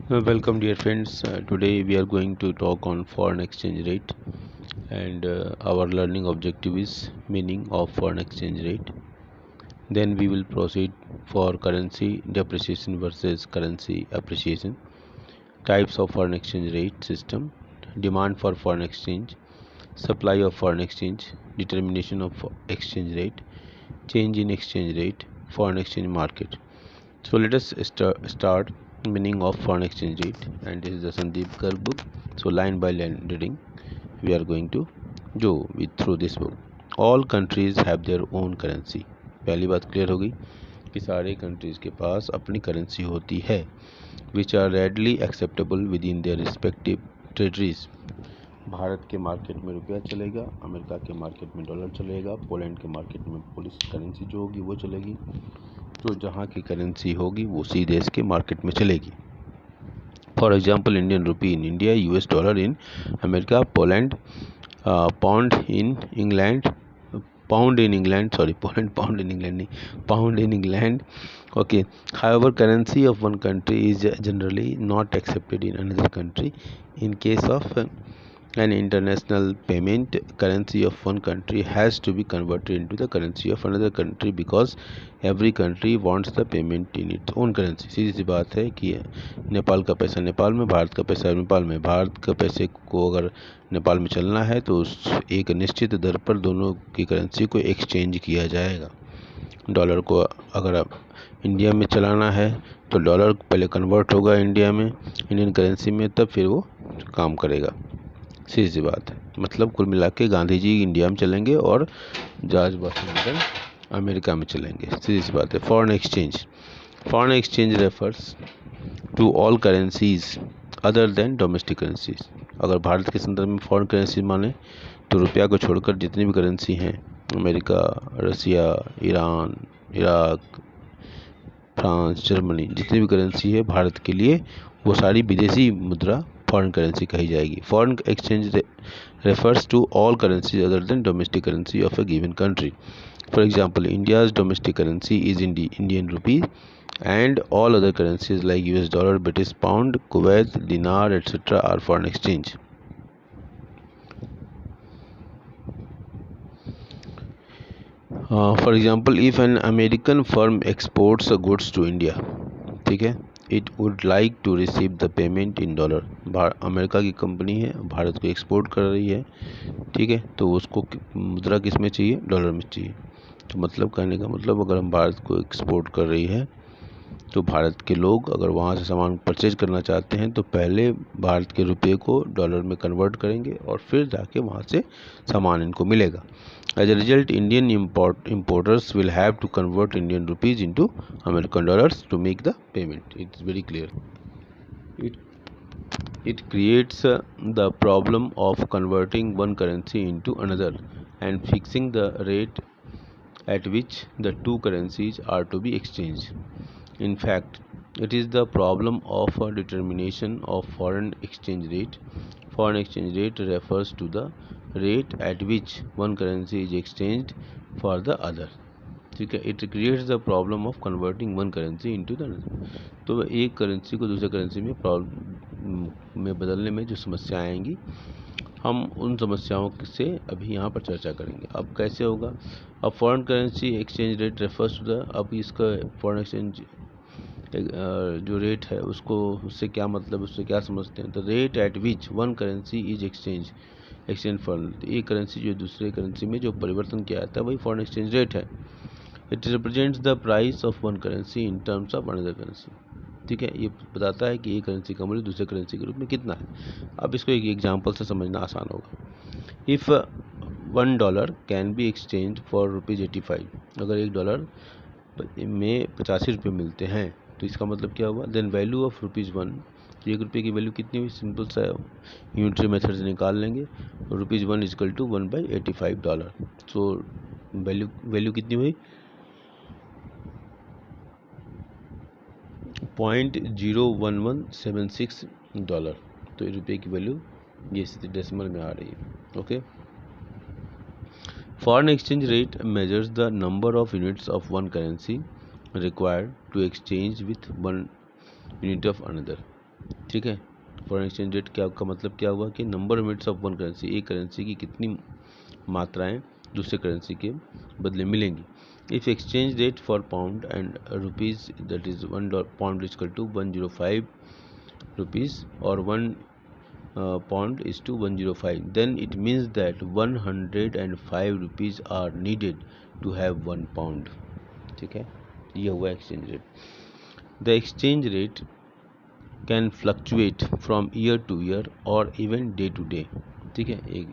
Welcome dear friends. Today we are going to talk on foreign exchange rate and our learning objective is meaning of foreign exchange rate. Then we will proceed for currency depreciation versus currency appreciation, types of foreign exchange rate system, demand for foreign exchange, supply of foreign exchange, determination of exchange rate, change in exchange rate, foreign exchange market. So let us start meaning of foreign exchange rate, and this is the Sandeep Garg book. So line by line reading we are going to go with through this book. All countries have their own currency. पहली बात clear हो गई कि सारे countries के पास अपनी currency होती है which are readily acceptable within their respective territories. Bharat के मार्केट में रुपया चलेगा, अमेरिका के मार्केट में डॉलर चलेगा, पोलैंड के मार्केट में पोलिश करेंसी जो होगी वो चलेगी. तो जहाँ की करेंसी होगी वो उसी देश के मार्केट में चलेगी. For example Indian rupee in India, US dollar in America, Poland pound in England, pound in England, sorry, Poland pound in England नहीं, pound in England. Okay, however currency of one country is generally not accepted in another country. In case of an international payment, currency of one country has to be converted into the currency of another country because every country wants the payment in its own currency. सीधी सी बात है कि नेपाल का पैसा नेपाल में, भारत का पैसा नेपाल में. भारत का पैसे को अगर नेपाल में चलना है तो उस एक निश्चित दर पर दोनों की करेंसी को एक्सचेंज किया जाएगा. डॉलर को अगर आप इंडिया में चलाना है तो डॉलर पहले कन्वर्ट होगा इंडिया में इंडियन करेंसी में, तब फिर वो काम करेगा. सीधी सी बात है. मतलब कुल मिला के गांधी जी इंडिया में चलेंगे और जॉर्ज वाशिंगटन अमेरिका में चलेंगे. सीधी सी बात है. Foreign exchange refers to all currencies other than domestic currencies. अगर भारत के संदर्भ में फॉरेन करेंसी माने तो रुपया को छोड़कर जितनी भी करेंसी हैं, अमेरिका, रसिया, ईरान, इराक, फ्रांस, जर्मनी, जितनी भी करेंसी है भारत के लिए वो सारी विदेशी मुद्रा फॉरेन करेंसी कही जाएगी. Foreign exchange refers to all currencies other than domestic currency of a given country. For example, India's domestic currency is Indian rupee, and all other currencies like US dollar, British pound, Kuwait dinar, etc. are foreign exchange. For example, if an American firm exports goods to India, ठीक है, it would like to receive the payment in dollar. America की company है, भारत को export कर रही है, ठीक है, तो उसको मुद्रा किस में चाहिए? डॉलर में चाहिए. तो मतलब कहने का मतलब अगर हम भारत को एक्सपोर्ट कर रही है तो भारत के लोग अगर वहाँ से सामान परचेज करना चाहते हैं तो पहले भारत के रुपये को डॉलर में कन्वर्ट करेंगे और फिर जाके वहाँ से सामान इनको मिलेगा. As a result, Indian importers will have to convert Indian rupees into American dollars to make the payment. It's very clear. It creates the problem of converting one currency into another and fixing the rate at which the two currencies are to be exchanged. In fact, it is the problem of a determination of foreign exchange rate. Foreign exchange rate refers to the rate at which one currency is exchanged for the other. ठीक है. It creates the problem of converting one currency into the other. तो एक currency को दूसरे currency में बदलने में जो समस्याएं आएंगी, हम उन समस्याओं से अभी यहाँ पर चर्चा करेंगे. अब कैसे होगा? अब foreign currency exchange rate refers to the, अब इसका फॉरेन एक्सचेंज जो रेट है उसको, उससे क्या मतलब, उससे क्या समझते हैं? तो rate at which one currency is exchange for, एक करेंसी जो दूसरे करेंसी में जो परिवर्तन किया जाता है वही फॉरेन एक्सचेंज रेट है. It represents the price of one currency in terms of another currency. ठीक है, ये बताता है कि एक करेंसी का मूल्य दूसरे करेंसी के रूप में कितना है. अब इसको एक एग्जांपल से समझना आसान होगा. If $1 can be exchange for ₹85, अगर $1 में 85 रुपये मिलते हैं तो इसका मतलब क्या हुआ? देन वैल्यू ऑफ ₹1, तो ₹1 की वैल्यू कितनी हुई? सिंपल सा यूनिटरी मेथड से निकाल लेंगे. ₹1 इजकल टू 1/85. सो वैल्यू कितनी हुई? $0.01176. तो रुपये की वैल्यू ये डेसिमल में आ रही है. Okay. Foreign exchange rate measures the number of units of one currency required to exchange with one unit of another. ठीक है। फॉरेन एक्सचेंज रेट क्या का मतलब क्या हुआ कि number of units of one currency, एक करेंसी की कितनी मात्राएं दूसरे करेंसी के बदले मिलेंगी। If exchange rate for pound and rupees that is £1 is equal to 105 rupees or 1 pound is to 105, then it means that 105 rupees are needed to have 1 pound। ठीक है, ये हुआ exchange rate. The exchange rate can fluctuate from year two year और even day to day. ठीक है, एक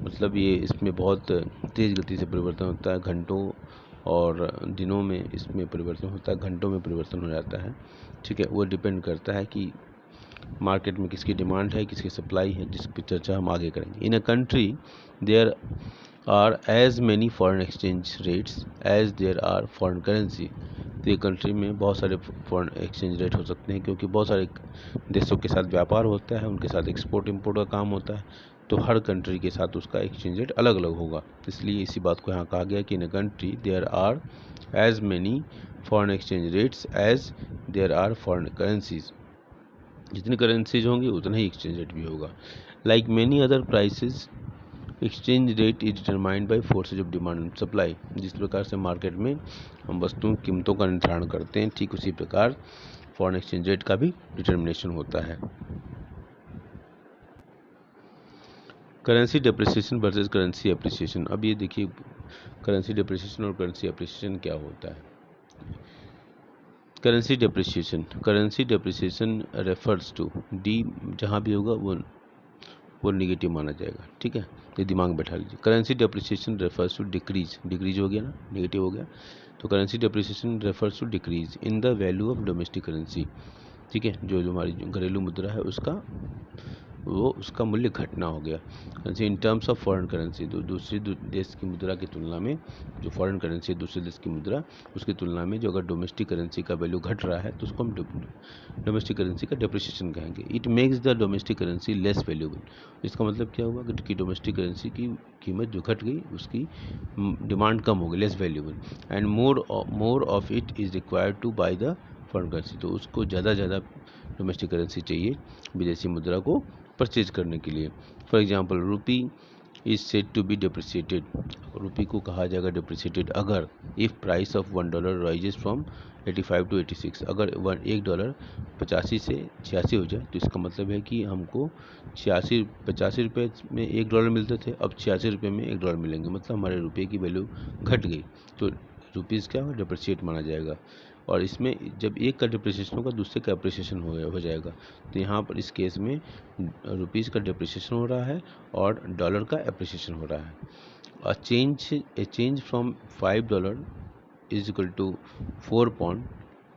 मतलब ये इसमें बहुत तेज़ गति से परिवर्तन होता है, घंटों और दिनों में इसमें परिवर्तन होता है, घंटों में परिवर्तन हो जाता है। ठीक है, वो डिपेंड करता है कि मार्केट में किसकी डिमांड है, किसकी सप्लाई है, जिसकी चर्चा हम आगे करेंगे। In a country there are as many foreign exchange rates as there are foreign currency. तो ये कंट्री में बहुत सारे फॉरेन एक्सचेंज रेट हो सकते हैं, क्योंकि बहुत सारे देशों के साथ व्यापार होता है, उनके साथ एक्सपोर्ट इम्पोर्ट का काम होता है, तो हर कंट्री के साथ उसका एक्सचेंज रेट अलग अलग होगा। इसलिए इसी बात को यहाँ कहा गया कि in a country there are as many foreign exchange rates as there are foreign currencies. जितनी करेंसीज होंगी उतना ही एक्सचेंज रेट भी होगा। Like many other prices exchange rate is determined by forces of demand and supply. जिस प्रकार से market में हम वस्तुओं की कीमतों का निर्धारण करते हैं, ठीक उसी प्रकार फॉरेन एक्सचेंज रेट का भी डिटर्मिनेशन होता है। Currency depreciation versus currency appreciation. अब ये देखिए, करेंसी डेप्रिसिएशन और करेंसी एप्रिसिएशन क्या होता है। Currency depreciation refers to, D जहाँ भी होगा वो निगेटिव माना जाएगा। ठीक है, ये दिमाग में बैठा लीजिए। Currency depreciation refers to decrease हो गया ना, नेगेटिव हो गया, तो currency depreciation refers to decrease in the value of domestic currency. ठीक है, जो हमारी घरेलू मुद्रा है उसका मूल्य घटना हो गया। Currency in terms of foreign currency, तो दूसरी देश की मुद्रा की तुलना में जो फॉरेन करेंसी है, दूसरे देश की मुद्रा, उसकी तुलना में जो अगर डोमेस्टिक करेंसी का वैल्यू घट रहा है तो उसको हम डोमेस्टिक करेंसी का डेप्रिसिएशन कहेंगे। It makes the domestic currency less valuable. इसका मतलब क्या हुआ कि डोमेस्टिक करेंसी की कीमत जो घट गई, उसकी डिमांड कम हो गई, less valuable, and more of it is required to buy the foreign currency. तो उसको ज़्यादा डोमेस्टिक करेंसी चाहिए विदेशी मुद्रा को परचेज करने के लिए। For example, rupee is said to be depreciated. Rupee को कहा जाएगा डिप्रिसिएटेड अगर if price of $1 rises from 85 to 86। अगर $1 85 से 86 हो जाए, तो इसका मतलब है कि हमको 85 रुपये में $1 मिलते थे, अब 86 रुपये में $1 मिलेंगे, मतलब हमारे रुपये की वैल्यू घट गई, तो रुपीज़ क्या डिप्रिसिएट माना जाएगा। और इसमें जब एक का डिप्रिसिएशन होगा, दूसरे का एप्रिसिएशन हो जाएगा। तो यहाँ पर इस केस में रुपीज़ का डिप्रिसिएशन हो रहा है और डॉलर का एप्रिसिएशन हो रहा है। A change from $5 is equal to 4 pound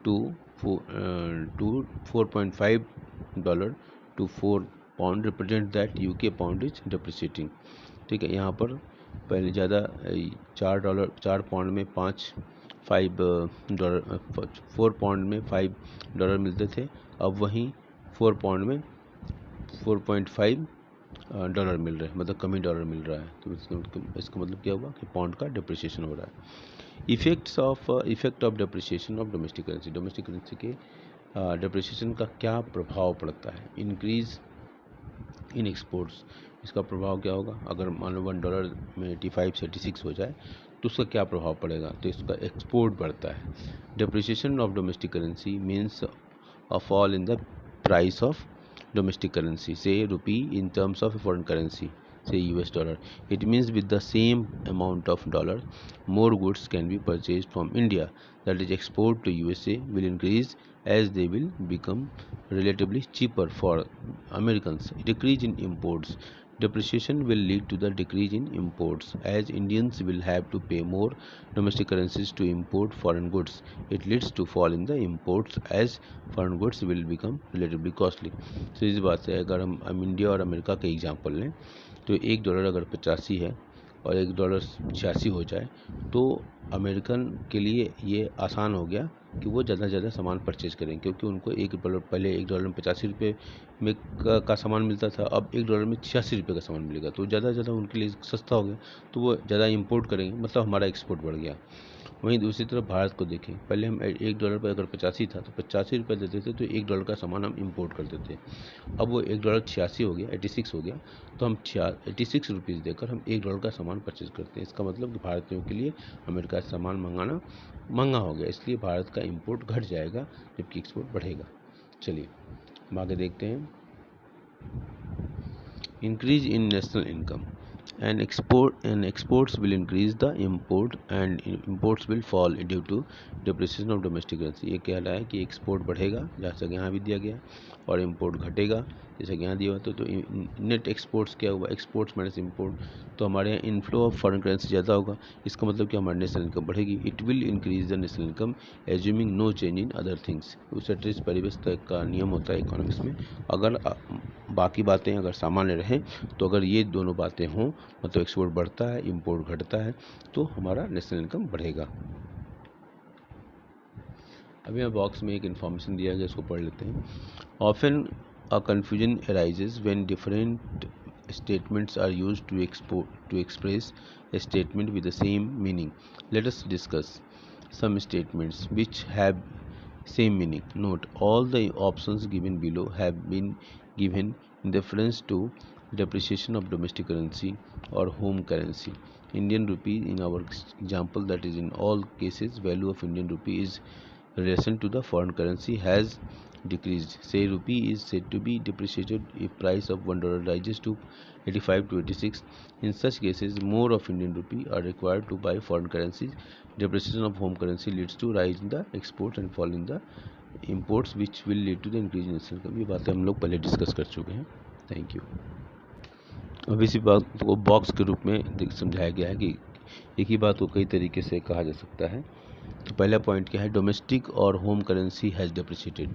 to 4.5 to 4 pound represent that UK pound is depreciating. ठीक है, यहाँ पर पहले ज़्यादा $4 पाउंड में 4 पाउंड में $5 मिलते थे, अब वहीं 4 पाउंड में $4.5 मिल रहे हैं, मतलब कम ही डॉलर मिल रहा है। तो इसका मतलब क्या हुआ कि पाउंड का डिप्रिसिएशन हो रहा है। Effect of depreciation of domestic currency. Domestic currency के डिप्रिसिएशन का क्या प्रभाव पड़ता है। Increase in exports. इसका प्रभाव क्या होगा, अगर मान लो $1 में 85 से 86 हो जाए तो उसका क्या प्रभाव पड़ेगा, तो इसका एक्सपोर्ट बढ़ता है। Depreciation of domestic currency means a fall in the price of domestic currency, say rupee in terms of a foreign currency, say $. It means with the same amount of dollar, more goods can be purchased from India, that is export to USA will increase as they will become relatively cheaper for Americans. Decrease in imports. Depreciation will lead to the decrease in imports as Indians will have to pay more domestic currencies to import foreign goods. It leads to fall in the imports as foreign goods will become relatively costly. तो इस बात से अगर हम India और America के example लें, तो $1 अगर 85 है और $1 86 हो जाए, तो अमेरिकन के लिए ये आसान हो गया कि वो ज़्यादा से ज़्यादा सामान परचेज करें, क्योंकि उनको पहले $1 में 85 रुपये में का सामान मिलता था, अब $1 में 86 रुपये का सामान मिलेगा, तो ज़्यादा से ज़्यादा उनके लिए सस्ता हो गया, तो वो ज़्यादा इंपोर्ट करेंगे, मतलब हमारा एक्सपोर्ट बढ़ गया। वहीं दूसरी तरफ भारत को देखें, पहले हम $1 पर अगर 85 था तो 85 रुपये देते थे तो $1 का सामान हम इंपोर्ट करते थे। अब वो $1 86 हो गया, 86 हो गया, तो हम 86 रुपीज़ देकर हम $1 का सामान परचेज करते हैं। इसका मतलब कि भारतीयों के लिए अमेरिका से सामान मंगाना महंगा हो गया, इसलिए भारत का इंपोर्ट घट जाएगा जबकि एक्सपोर्ट बढ़ेगा। चलिए हम आगे देखते हैं। Increase in national income and exports will increase the import and imports will fall due to depreciation of domestic currency। ये कह रहा है कि एक्सपोर्ट बढ़ेगा, जैसा कि यहाँ भी दिया गया, और इंपोर्ट घटेगा जैसा कि यहाँ दिया हुआ। तो नेट एक्सपोर्ट्स क्या हुआ, एक्सपोर्ट्स माइनस इंपोर्ट, तो हमारे यहाँ इनफ्लो ऑफ फॉरेन करेंसी ज़्यादा होगा। इसका मतलब कि हमारी नेशनल इनकम बढ़ेगी। It will increase the national income assuming no change in other things. Ceteris परिवेश का नियम होता है इकोनॉमिक्स में, अगर बाकी बातें अगर सामान्य रहें तो अगर ये दोनों बातें हों, मतलब एक्सपोर्ट बढ़ता है इंपोर्ट घटता है, तो हमारा नेशनल इनकम बढ़ेगा। अभी यहाँ बॉक्स में एक इन्फॉर्मेशन दिया गया, इसको पढ़ लेते हैं। Often a confusion arises when different statements are used to express a statement with the same meaning. Let us discuss some statements which have same meaning. Note all the options given below have been given in reference to depreciation of domestic currency or home currency. Indian rupee in our example, that is in all cases value of Indian rupee is relation to the foreign currency has decreased. Say rupee is said to be depreciated if price of $1 rises to 85 to 86. In such cases, more of Indian rupee are required to buy foreign currencies. Depreciation of home currency leads to rise in the exports and fall in the imports, which will lead to the increase in national income। ये बातें हम लोग पहले discuss कर चुके हैं। Thank you. अब इसी बात को बॉक्स के रूप में समझाया गया है कि एक ही बात को कई तरीके से कहा जा सकता है। तो पहला पॉइंट क्या है, डोमेस्टिक और होम करेंसी हैज़ डेप्रिशिएटेड।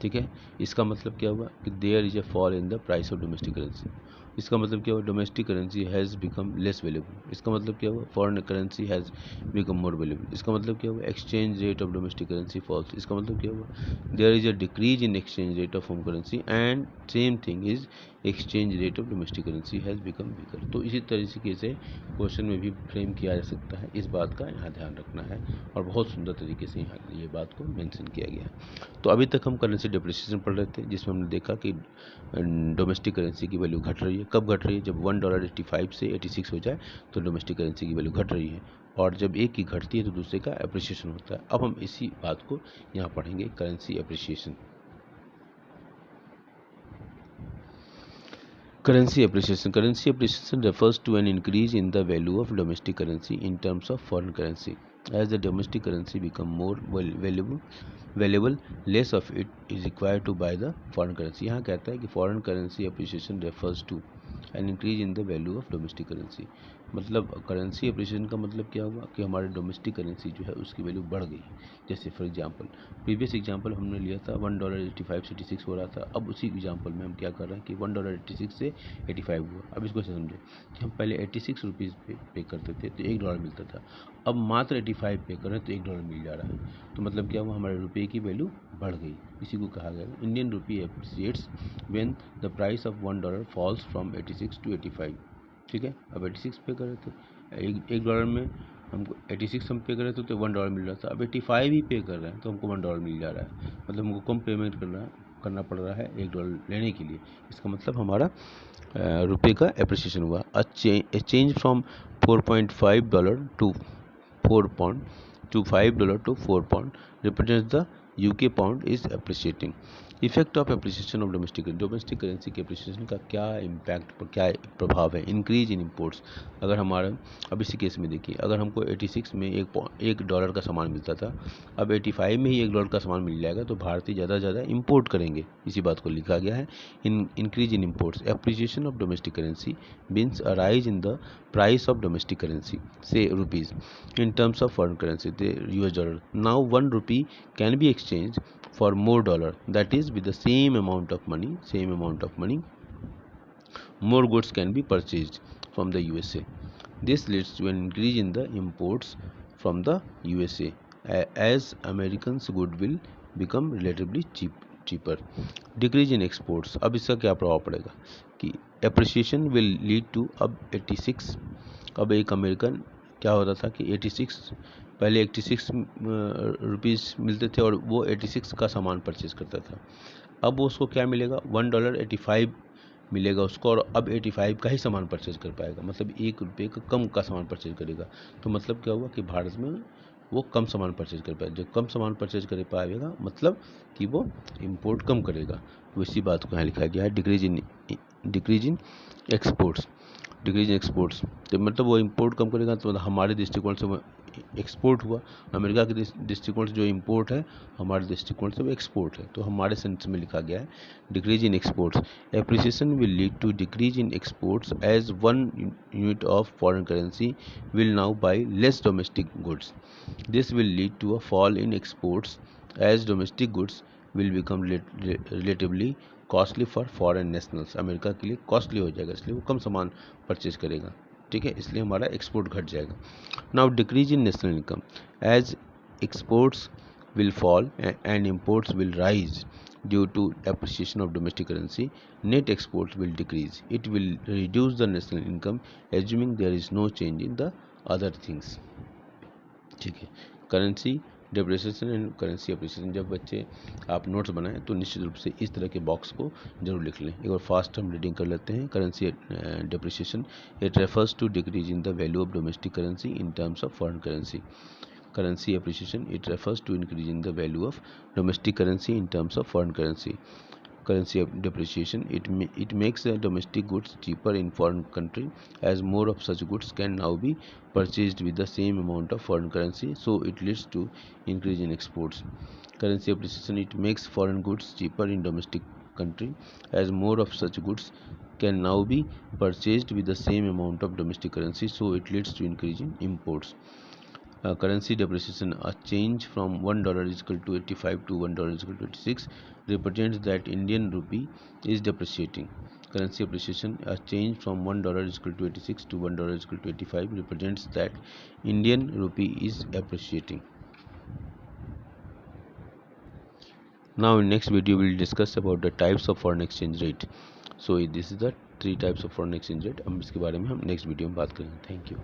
ठीक है, इसका मतलब क्या हुआ कि there is a fall in the price of domestic currency. इसका मतलब क्या हुआ, domestic currency has become less valuable. इसका मतलब क्या हुआ, foreign currency has become more valuable. इसका मतलब क्या हुआ, exchange rate of domestic currency falls. इसका मतलब क्या हुआ, there is a decrease in exchange rate of home currency and same thing is exchange rate of domestic currency has become weaker. तो इसी तरीके से क्वेश्चन में भी फ्रेम किया जा सकता है, इस बात का यहाँ ध्यान रखना है, और बहुत सुंदर तरीके से यहाँ ये बात को मेंशन किया गया है। तो अभी तक हम करेंसी डेप्रिसिएशन पढ़ रहे थे, जिसमें हमने देखा कि डोमेस्टिक करेंसी की वैल्यू घट रही है। कब घट रही है, जब $1.85 से 86 हो जाए तो डोमेस्टिक करेंसी की वैल्यू घट रही है, और जब एक की घटती है तो दूसरे का एप्रिसिएशन होता है। अब हम इसी बात को यहाँ पढ़ेंगे, currency appreciation. Currency appreciation. Currency appreciation refers to an increase in the value of domestic currency in terms of foreign currency. As the domestic currency become more valuable, less of it is required to buy the foreign currency. यहाँ कहता है कि foreign currency appreciation refers to an increase in the value of domestic currency. मतलब currency appreciation का मतलब क्या हुआ कि हमारे डोमेस्टिक करेंसी जो है उसकी वैल्यू बढ़ गई। जैसे फॉर एग्जांपल, प्रीवियस एग्जांपल हमने लिया था $1.85 से 86 हो रहा था। अब उसी एग्जांपल में हम क्या कर रहे हैं कि $1.86 से 85 हुआ। अब इसको समझे कि हम पहले 86 रुपीज़ पे करते थे तो $1 मिलता था, अब मात्र 85 पे कर रहे हैं तो $1 मिल जा रहा है। तो मतलब क्या हुआ, हमारे रुपये की वैल्यू बढ़ गई। इसी को कहा गया Indian rupee appreciates when the price of $1 falls from 86 to 85। ठीक है, अब 86 पे कर रहे थे, $1 में हमको 86 हम पे कर रहे थे तो $1 मिल रहा था। अब 85 ही पे कर रहे हैं तो हमको $1 मिल जा रहा है, मतलब हमको कम पेमेंट करना पड़ रहा है $1 लेने के लिए। इसका मतलब हमारा रुपये का एप्रिसिएशन हुआ। A change from $4.5 to 4 pound to $5 to 4 pound represents the UK pound is appreciating. Effect of appreciation of domestic currency के एप्रिसिएशन का क्या इम्पैक्ट, क्या प्रभाव है। इंक्रीज इन इम्पोर्ट्स, अगर हमारा अब इसी केस में देखिए, अगर हमको 86 में $1 का सामान मिलता था, अब 85 में ही $1 का सामान मिल जाएगा, तो भारतीय ज़्यादा से ज़्यादा इम्पोर्ट करेंगे। इसी बात को लिखा गया है, increase in imports. Appreciation of domestic currency means a rise in the price of domestic currency से rupees in terms of foreign currency, the US dollar. Now 1 rupee can be exchanged for more dollar, that is with the same amount of money more goods can be purchased from the USA. This leads to an increase in the imports from the USA as Americans good will become relatively cheaper. Decrease in exports, अब इसका क्या प्रभाव पड़ेगा कि appreciation will lead to अब 86, अब एक American क्या होता था कि 86 पहले 86 रुपीज़ मिलते थे और वो 86 का सामान परचेज करता था। अब उसको क्या मिलेगा, $1.85 मिलेगा उसको, और अब 85 का ही सामान परचेज कर पाएगा, मतलब ₹1 का कम का सामान परचेज करेगा। तो मतलब क्या हुआ कि भारत में वो कम सामान परचेज कर पाएगा। जब कम सामान परचेज कर पाएगा मतलब कि वो इंपोर्ट कम करेगा। तो इसी बात को यहाँ लिखा गया है, decrease in exports. Decrease in exports तो मतलब वो इंपोर्ट कम करेगा, तो मतलब हमारे दृष्टिकोण से वो एक्सपोर्ट हुआ। अमेरिका के दृष्टिकोण से जो इंपोर्ट है, हमारे दृष्टिकोण से वो एक्सपोर्ट है। तो हमारे सेंटेंस में लिखा गया है, decrease in exports, appreciation will lead to decrease in exports as one unit of foreign currency will now buy less domestic goods. This will lead to a fall in exports as domestic goods will become relatively costly for foreign nationals. America के लिए costly हो जाएगा, इसलिए वो कम सामान purchase करेगा, ठीक है, इसलिए हमारा एक्सपोर्ट घट जाएगा। Now decrease in national income, as exports will fall and imports will rise due to appreciation of domestic currency, net exports will decrease. It will reduce the national income assuming there is no change in the other things, ठीक है। Currency depreciation and currency appreciation, जब बच्चे आप notes बनाएं तो निश्चित रूप से इस तरह के बॉक्स को जरूर लिख लें। एक बार फास्ट हम रीडिंग कर लेते हैं। Currency depreciation, it refers to decrease in the value of domestic currency in terms of foreign currency. Currency appreciation, it refers to increase in the value of domestic currency in terms of foreign currency. Currency depreciation, it makes domestic goods cheaper in foreign country as more of such goods can now be purchased with the same amount of foreign currency, so it leads to increase in exports. Currency appreciation, it makes foreign goods cheaper in domestic country as more of such goods can now be purchased with the same amount of domestic currency, so it leads to increase in imports. Currency depreciation, a change from $1 is equal to 85 to $1 is equal to 86 represents that Indian rupee is depreciating. Currency appreciation, a change from $1 is equal to 86 to $1 is equal to 85 represents that Indian rupee is appreciating. Now in next video we will discuss about the types of foreign exchange rate. So this is the 3 types of foreign exchange rate. अब इसके बारे में हम next video में बात करेंगे। Thank you.